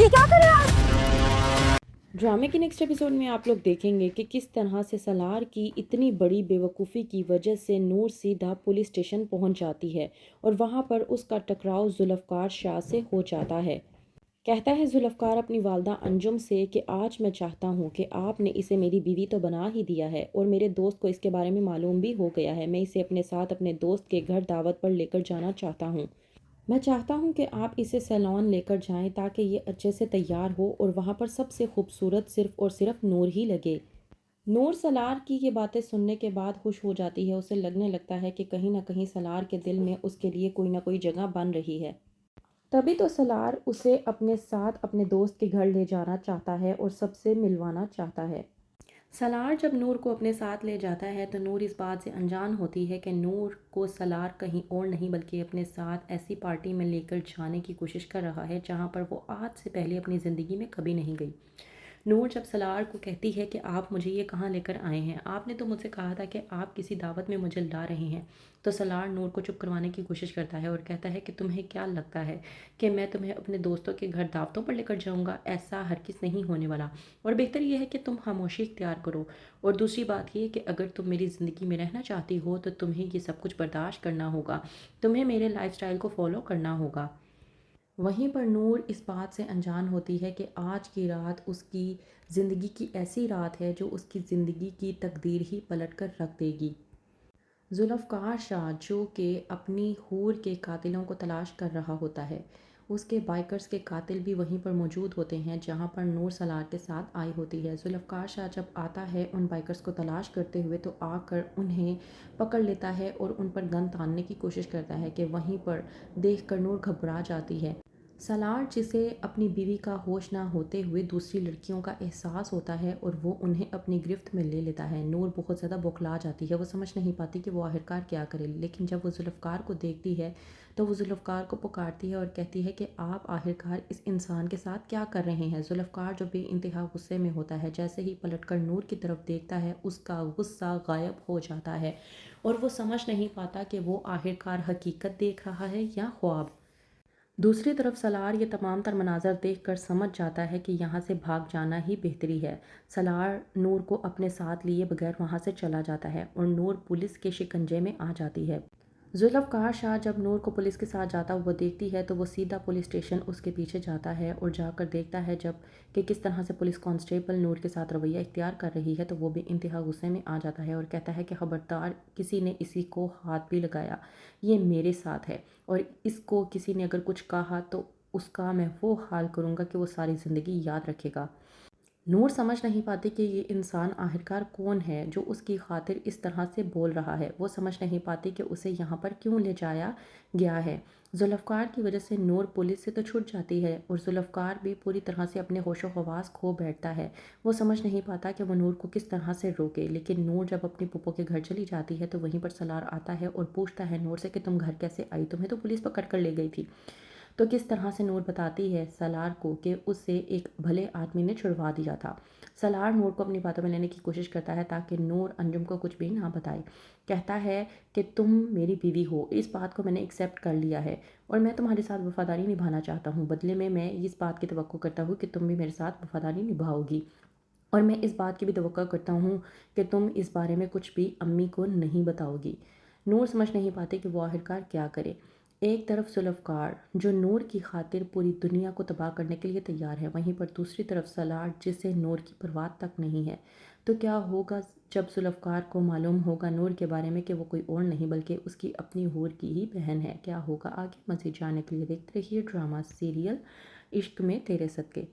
ये क्या कर रहे हैं आप? ड्रामे के नेक्स्ट एपिसोड में आप लोग देखेंगे कि किस तरह से सलार की इतनी बड़ी बेवकूफ़ी की वजह से नूर सीधा पुलिस स्टेशन पहुंच जाती है और वहां पर उसका टकराव जुल्फ़कार शाह से हो जाता है। कहता है जुल्फ़कार अपनी वालदा अंजुम से कि आज मैं चाहता हूं कि आपने इसे मेरी बीवी तो बना ही दिया है और मेरे दोस्त को इसके बारे में मालूम भी हो गया है। मैं इसे अपने साथ अपने दोस्त के घर दावत पर लेकर जाना चाहता हूं। मैं चाहता हूँ कि आप इसे सैलून लेकर जाएं ताकि ये अच्छे से तैयार हो और वहाँ पर सबसे खूबसूरत सिर्फ़ और सिर्फ नूर ही लगे। नूर सलार की ये बातें सुनने के बाद खुश हो जाती है। उसे लगने लगता है कि कहीं ना कहीं सलार के दिल में उसके लिए कोई ना कोई जगह बन रही है। तभी तो सलार उसे अपने साथ अपने दोस्त के घर ले जाना चाहता है और सबसे मिलवाना चाहता है। सलार जब नूर को अपने साथ ले जाता है तो नूर इस बात से अनजान होती है कि नूर को सलार कहीं और नहीं बल्कि अपने साथ ऐसी पार्टी में लेकर जाने की कोशिश कर रहा है जहां पर वो आज से पहले अपनी ज़िंदगी में कभी नहीं गई। नूर जब सलार को कहती है कि आप मुझे ये कहाँ लेकर आए हैं, आपने तो मुझसे कहा था कि आप किसी दावत में मुझे ला रहे हैं, तो सलार नूर को चुप करवाने की कोशिश करता है और कहता है कि तुम्हें क्या लगता है कि मैं तुम्हें अपने दोस्तों के घर दावतों पर लेकर जाऊंगा? ऐसा हरगिज़ नहीं होने वाला और बेहतर यह है कि तुम खामोशी इख्तियार करो। और दूसरी बात ये कि अगर तुम मेरी ज़िंदगी में रहना चाहती हो तो तुम्हें ये सब कुछ बर्दाश्त करना होगा, तुम्हें मेरे लाइफस्टाइल को फॉलो करना होगा। वहीं पर नूर इस बात से अनजान होती है कि आज की रात उसकी ज़िंदगी की ऐसी रात है जो उसकी ज़िंदगी की तकदीर ही पलट कर रख देगी। जुल्फ़कार शाह जो कि अपनी हूर के कातिलों को तलाश कर रहा होता है, उसके बाइकर्स के कातिल भी वहीं पर मौजूद होते हैं जहां पर नूर सलार के साथ आई होती है। जुल्फ़कार शाह जब आता है उन बाइकर्स को तलाश करते हुए तो आकर उन्हें पकड़ लेता है और उन पर गन तानने की कोशिश करता है कि वहीं पर देख कर नूर घबरा जाती है। सलार जिसे अपनी बीवी का होश ना होते हुए दूसरी लड़कियों का एहसास होता है और वो उन्हें अपनी गिरफ्त में ले लेता है। नूर बहुत ज़्यादा बौखला जाती है, वो समझ नहीं पाती कि वो आखिरकार क्या करे, लेकिन जब वो जुल्फ़कार को देखती है तो वो जुल्फ़कार को पुकारती है और कहती है कि आप आखिरकार इस इंसान के साथ क्या कर रहे हैं। जुल्फ़कार जो बेइंतहा गुस्से में होता है, जैसे ही पलटकर नूर की तरफ देखता है उसका गुस्सा गायब हो जाता है और वो समझ नहीं पाता कि वो आखिरकार हकीकत देख रहा है या ख्वाब। दूसरी तरफ सलार ये तमाम तर मनाज़र देखकर समझ जाता है कि यहाँ से भाग जाना ही बेहतरी है। सलार नूर को अपने साथ लिए बगैर वहाँ से चला जाता है और नूर पुलिस के शिकंजे में आ जाती है। जुल्फ़कार शाह जब नूर को पुलिस के साथ जाता हुआ देखती है तो वो सीधा पुलिस स्टेशन उसके पीछे जाता है और जाकर देखता है जब कि किस तरह से पुलिस कांस्टेबल नूर के साथ रवैया इख्तियार कर रही है तो वो भी इंतहा गुस्से में आ जाता है और कहता है कि खबरदार, किसी ने इसी को हाथ भी लगाया, ये मेरे साथ है और इसको किसी ने अगर कुछ कहा तो उसका मैं वो हाल करूँगा कि वो सारी ज़िंदगी याद रखेगा। नूर समझ नहीं पाती कि ये इंसान आखिरकार कौन है जो उसकी खातिर इस तरह से बोल रहा है। वो समझ नहीं पाती कि उसे यहाँ पर क्यों ले जाया गया है। जुल्फ़कार की वजह से नूर पुलिस से तो छूट जाती है और जुल्फ़कार भी पूरी तरह से अपने होशो हवास खो बैठता है। वो समझ नहीं पाता कि वो नूर को किस तरह से रोके, लेकिन नूर जब अपनी पुप्पो के घर चली जाती है तो वहीं पर सलार आता है और पूछता है नूर से कि तुम घर कैसे आई, तुम्हें तो पुलिस पकड़ कर ले गई थी। तो किस तरह से नूर बताती है सलार को कि उससे एक भले आदमी ने छुड़वा दिया था। सलार नूर को अपनी बातों में लेने की कोशिश करता है ताकि नूर अंजुम को कुछ भी ना बताए। कहता है कि तुम मेरी बीवी हो, इस बात को मैंने एक्सेप्ट कर लिया है और मैं तुम्हारे साथ वफादारी निभाना चाहता हूँ। बदले में मैं इस बात की तवक्को करता हूँ कि तुम भी मेरे साथ वफादारी निभाओगी और मैं इस बात की भी तवक्को करता हूँ कि तुम इस बारे में कुछ भी अम्मी को नहीं बताओगी। नूर समझ नहीं पाती कि वो आखिरकार क्या करे। एक तरफ जुल्फ़कार जो नूर की खातिर पूरी दुनिया को तबाह करने के लिए तैयार है, वहीं पर दूसरी तरफ सलार जिसे नूर की परवाह तक नहीं है। तो क्या होगा जब जुल्फ़कार को मालूम होगा नूर के बारे में कि वो कोई और नहीं बल्कि उसकी अपनी हूर की ही बहन है? क्या होगा आगे? मज़ीद जानने के लिए देखते रहिए ड्रामा सीरियल इश्क में तेरे सदके।